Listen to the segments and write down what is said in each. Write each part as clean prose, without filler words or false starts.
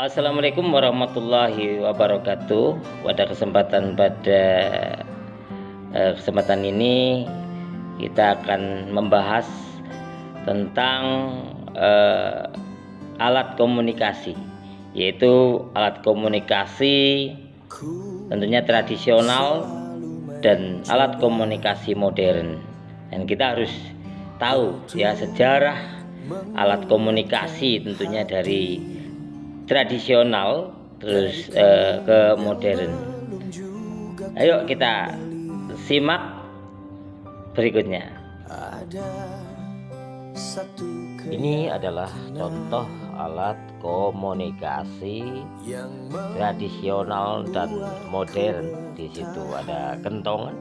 Assalamualaikum warahmatullahi wabarakatuh. Pada kesempatan ini kita akan membahas tentang alat komunikasi, yaitu alat komunikasi tentunya tradisional dan alat komunikasi modern. Dan kita harus tahu ya sejarah alat komunikasi tentunya dari tradisional terus ke modern. Ayo kita simak berikutnya. Ini adalah contoh alat komunikasi tradisional dan modern. Di situ ada kentongan,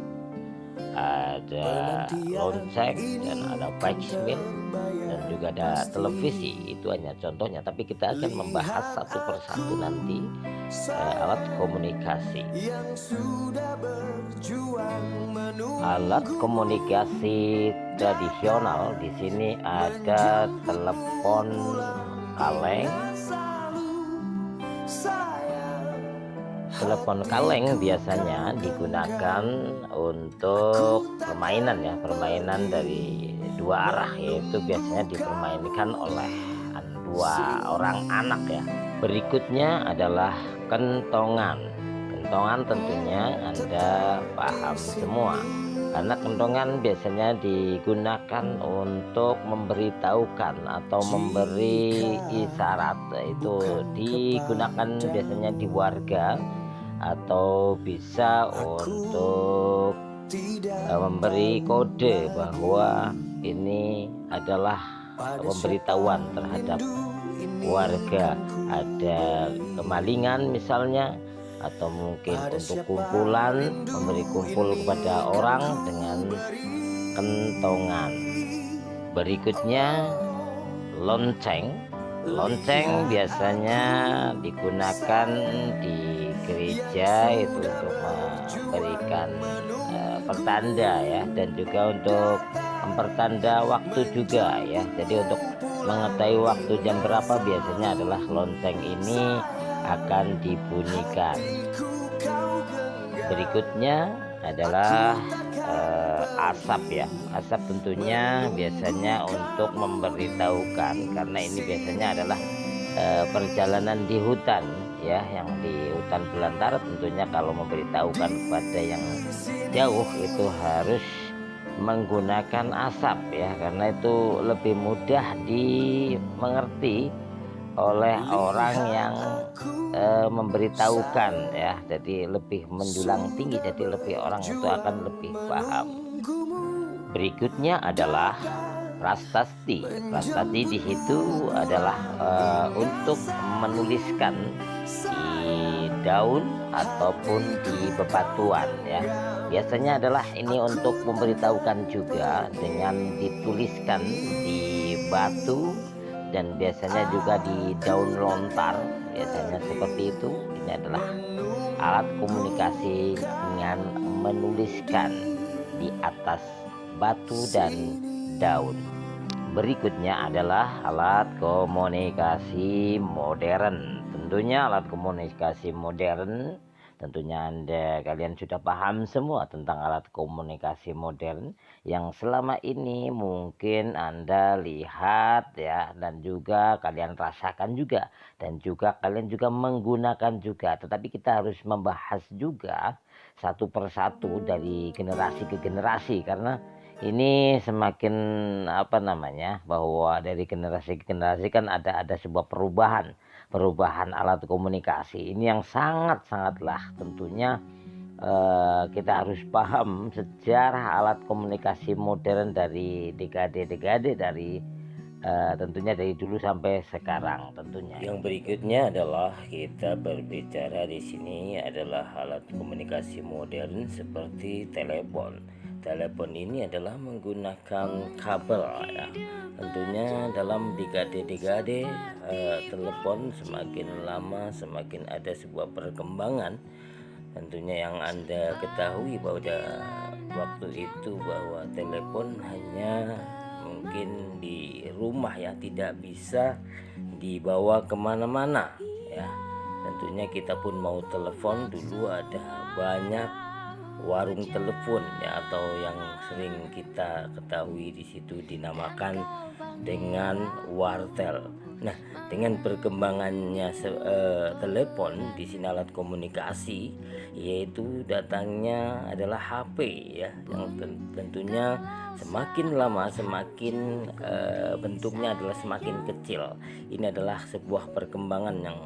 ada lonceng, dan ada backsmith, dan juga ada televisi. Itu hanya contohnya, tapi kita akan membahas satu persatu nanti alat komunikasi. Alat komunikasi tradisional di sini ada telepon kaleng. Telepon kaleng biasanya digunakan untuk permainan dari dua arah, yaitu biasanya dipermainkan oleh dua orang anak ya. Berikutnya adalah kentongan. Kentongan tentunya Anda paham semua, karena kentongan biasanya digunakan untuk memberitahukan atau memberi isyarat. Itu digunakan biasanya di warga atau bisa untuk memberi kode bahwa ini adalah pemberitahuan terhadap warga, ada kemalingan misalnya, atau mungkin untuk kumpulan, memberi kumpul kepada orang dengan kentongan. Berikutnya lonceng. Lonceng biasanya digunakan di gereja, itu untuk memberikan pertanda ya, dan juga untuk mempertanda waktu juga ya. Jadi untuk mengetahui waktu jam berapa biasanya adalah lonceng ini akan dibunyikan. Berikutnya adalah asap ya. Asap tentunya biasanya untuk memberitahukan, karena ini biasanya adalah perjalanan di hutan ya, yang di hutan belantara. Tentunya kalau memberitahukan kepada yang jauh itu harus menggunakan asap ya, karena itu lebih mudah dimengerti oleh orang yang memberitahukan ya. Jadi lebih menjulang tinggi, jadi lebih orang itu akan lebih paham. Berikutnya adalah prasasti. Prasasti di situ adalah untuk menuliskan di daun ataupun di bebatuan ya. Biasanya adalah ini untuk memberitahukan juga dengan dituliskan di batu, dan biasanya juga di daun lontar, biasanya seperti itu. Ini adalah alat komunikasi dengan menuliskan di atas batu dan daun. Berikutnya adalah alat komunikasi modern. Tentunya alat komunikasi modern, tentunya kalian sudah paham semua tentang alat komunikasi modern yang selama ini mungkin Anda lihat ya, dan juga kalian rasakan juga, dan juga kalian juga menggunakan juga. Tetapi kita harus membahas juga satu persatu dari generasi ke generasi, karena ini semakin bahwa dari generasi ke generasi kan ada sebuah perubahan alat komunikasi ini yang sangatlah tentunya kita harus paham sejarah alat komunikasi modern dari dekade-dekade, dari tentunya dari dulu sampai sekarang tentunya. Yang berikutnya adalah kita berbicara di sini adalah alat komunikasi modern seperti telepon. Telepon ini adalah menggunakan kabel ya. Tentunya dalam dekade-dekade telepon semakin lama semakin ada sebuah perkembangan. Tentunya yang Anda ketahui pada waktu itu bahwa telepon hanya mungkin di rumah ya, tidak bisa dibawa kemana-mana ya. Tentunya kita pun mau telepon, dulu ada banyak warung telepon ya, atau yang sering kita ketahui di situ dinamakan dengan wartel. Nah, dengan perkembangannya telepon di sini alat komunikasi, yaitu datangnya adalah HP ya, yang tentunya semakin lama semakin bentuknya adalah semakin kecil. Ini adalah sebuah perkembangan yang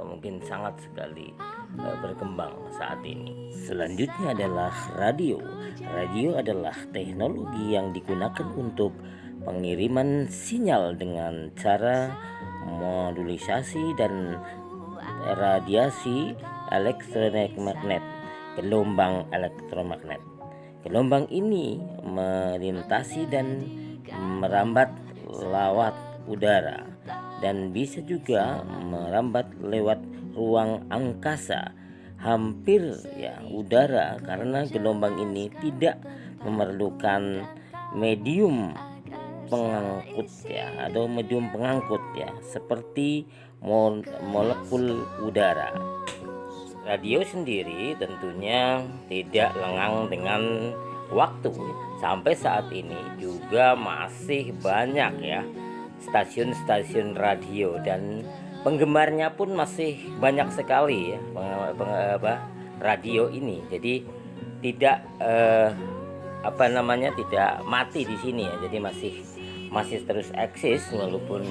mungkin sangat sekali berkembang saat ini. Selanjutnya adalah radio. Radio adalah teknologi yang digunakan untuk pengiriman sinyal dengan cara modulisasi dan radiasi elektromagnet, gelombang elektromagnet. Gelombang ini melintasi dan merambat lewat udara dan bisa juga merambat lewat ruang angkasa hampir ya udara, karena gelombang ini tidak memerlukan medium pengangkut ya, atau medium pengangkut ya, seperti molekul udara. Radio sendiri tentunya tidak lengang dengan waktu. Sampai saat ini juga masih banyak ya stasiun-stasiun radio, dan penggemarnya pun masih banyak sekali ya radio ini. Jadi tidak tidak mati di sini ya. Jadi masih terus eksis, walaupun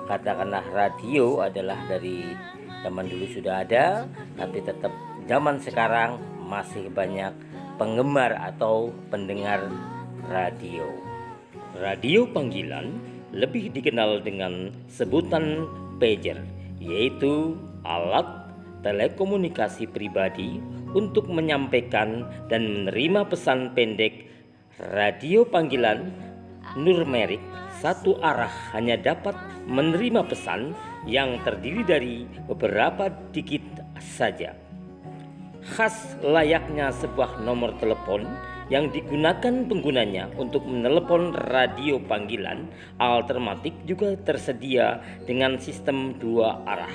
katakanlah radio adalah dari zaman dulu sudah ada, tapi tetap zaman sekarang masih banyak penggemar atau pendengar radio. Radio panggilan lebih dikenal dengan sebutan pager, yaitu alat telekomunikasi pribadi untuk menyampaikan dan menerima pesan pendek. Radio panggilan numerik satu arah hanya dapat menerima pesan yang terdiri dari beberapa digit saja. Khas layaknya sebuah nomor telepon yang digunakan penggunanya untuk menelepon, radio panggilan alternatif juga tersedia dengan sistem dua arah.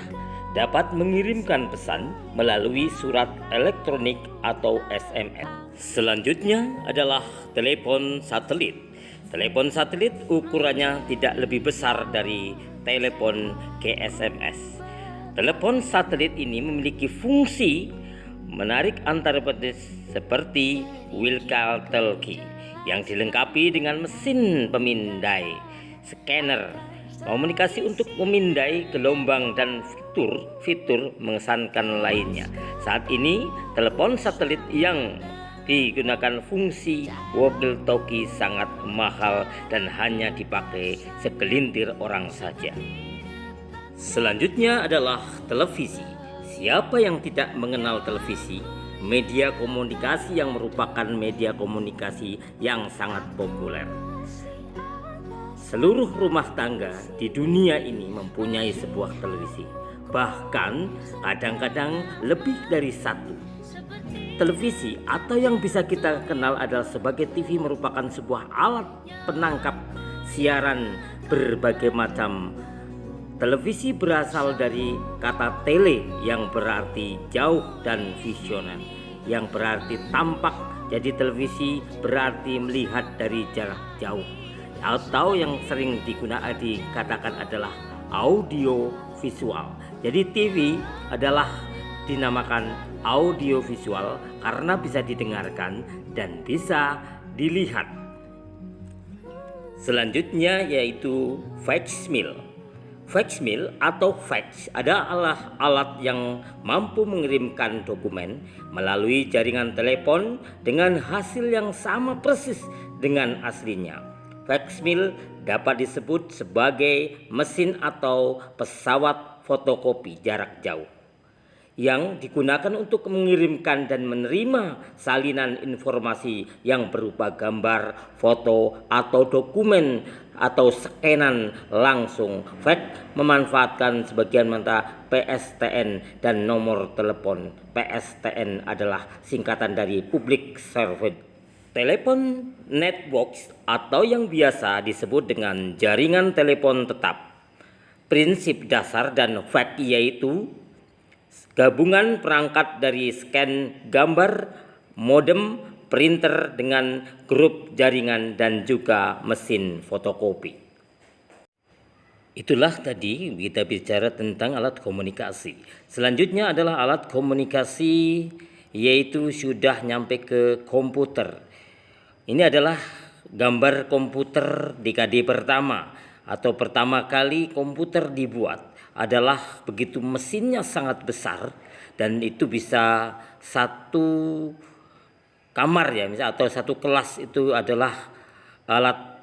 Dapat mengirimkan pesan melalui surat elektronik atau SMS. Selanjutnya adalah telepon satelit. Telepon satelit ukurannya tidak lebih besar dari telepon GSMS. Telepon satelit ini memiliki fungsi menarik antar petis seperti walkie-talkie yang dilengkapi dengan mesin pemindai, scanner, komunikasi untuk memindai gelombang, dan fitur mengesankan lainnya. Saat ini telepon satelit yang digunakan fungsi walkie-talkie sangat mahal dan hanya dipakai segelintir orang saja. Selanjutnya adalah televisi. Siapa yang tidak mengenal televisi? Media komunikasi yang merupakan media komunikasi yang sangat populer. Seluruh rumah tangga di dunia ini mempunyai sebuah televisi, bahkan kadang-kadang lebih dari satu. Televisi atau yang bisa kita kenal adalah sebagai TV merupakan sebuah alat penangkap siaran berbagai macam. Televisi berasal dari kata tele yang berarti jauh dan visioner yang berarti tampak. Jadi televisi berarti melihat dari jarak jauh, atau yang sering dikatakan adalah audio visual. Jadi TV adalah dinamakan audio visual karena bisa didengarkan dan bisa dilihat. Selanjutnya yaitu faxmill. Faxmill atau fax adalah alat yang mampu mengirimkan dokumen melalui jaringan telepon dengan hasil yang sama persis dengan aslinya. Faxmill dapat disebut sebagai mesin atau pesawat fotokopi jarak jauh yang digunakan untuk mengirimkan dan menerima salinan informasi yang berupa gambar, foto, atau dokumen atau scanan langsung. Fax memanfaatkan sebagian mata PSTN dan nomor telepon. PSTN adalah singkatan dari Public Service Telepon Networks atau yang biasa disebut dengan jaringan telepon tetap. prinsip dasar dan fact, yaitu gabungan perangkat dari scan gambar, modem, printer dengan grup jaringan dan juga mesin fotokopi. Itulah tadi kita bicara tentang alat komunikasi. Selanjutnya adalah alat komunikasi, yaitu sudah nyampe ke komputer. Ini adalah gambar komputer dekade pertama atau pertama kali komputer dibuat. Adalah begitu mesinnya sangat besar dan itu bisa satu kamar ya, misal, atau satu kelas itu adalah alat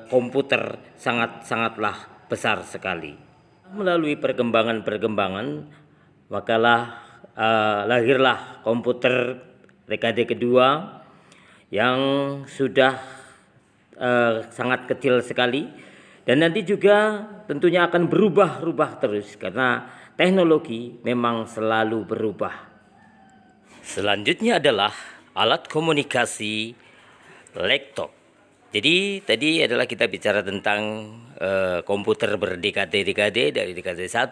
komputer sangatlah besar sekali. Melalui perkembangan makalah lahirlah komputer dekade kedua yang sudah sangat kecil sekali, dan nanti juga tentunya akan berubah terus karena teknologi memang selalu berubah. Selanjutnya adalah alat komunikasi laptop. Jadi tadi adalah kita bicara tentang komputer berdekade-dekade, dari dekade 1,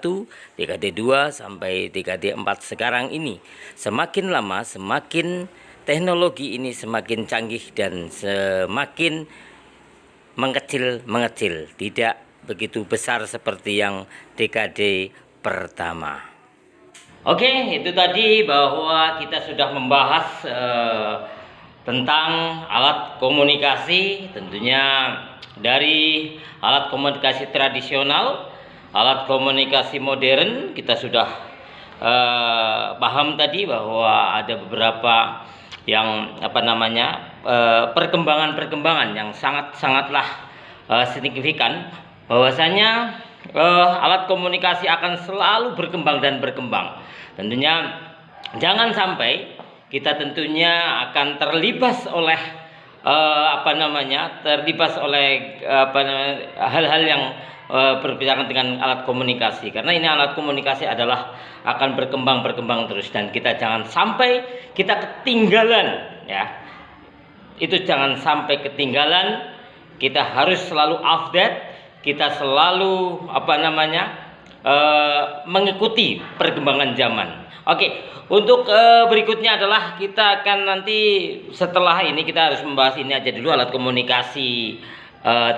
dekade 2 sampai dekade 4 sekarang ini. Semakin lama semakin teknologi ini semakin canggih dan semakin mengecil, tidak begitu besar seperti yang dekade pertama. Oke, itu tadi bahwa kita sudah membahas tentang alat komunikasi, tentunya dari alat komunikasi tradisional, alat komunikasi modern. Kita sudah paham tadi bahwa ada beberapa yang perkembangan yang sangatlah signifikan, bahwasanya alat komunikasi akan selalu berkembang. Tentunya jangan sampai kita tentunya akan terlibat oleh hal-hal yang berbicara dengan alat komunikasi, karena ini alat komunikasi akan berkembang terus, dan kita jangan sampai kita ketinggalan ya. Itu jangan sampai ketinggalan, kita harus selalu update, kita selalu mengikuti perkembangan zaman. Oke, untuk berikutnya adalah kita akan nanti setelah ini kita harus membahas ini aja dulu, alat komunikasi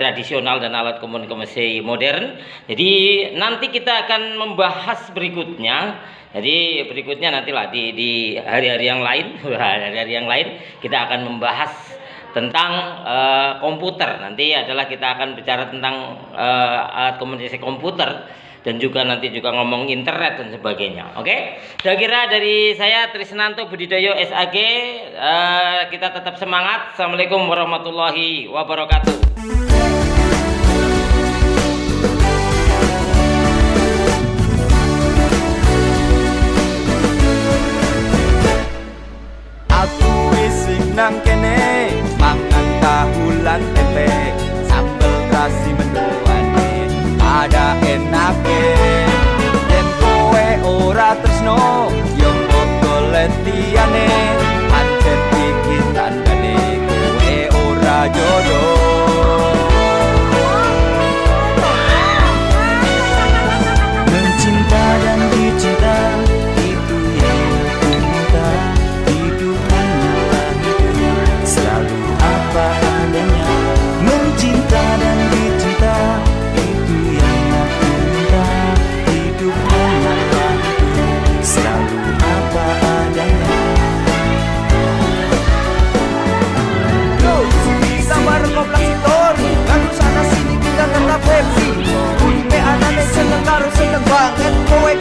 tradisional dan alat komunikasi modern. Jadi nanti kita akan membahas berikutnya. Jadi berikutnya nantilah di hari-hari yang lain, kita akan membahas tentang komputer. Nanti adalah kita akan bicara tentang alat komunikasi komputer, dan juga nanti juga ngomong internet dan sebagainya. Oke, saya kira dari saya Trisnanto Budidayo SAG, kita tetap semangat. Assalamualaikum warahmatullahi wabarakatuh. Aku sing nang kene mangan tahu lan tempe, sambel terasi mendoane ada enake. Yen kowe ora tresno yo golek liyane, pancen iki tandane kowe ora jodoh. Mencinta dan dicinta itu yang aku minta, hidup hanyalah itu, selalu apa adanya. Mencinta dan dicinta itu yang aku minta, hidup hanyalah itu, selalu apa adanya. Yo, bisa bareng komplasitor, lalu sana sini kita tetap happy. Kulipe anane seneng karo seneng banget kowe.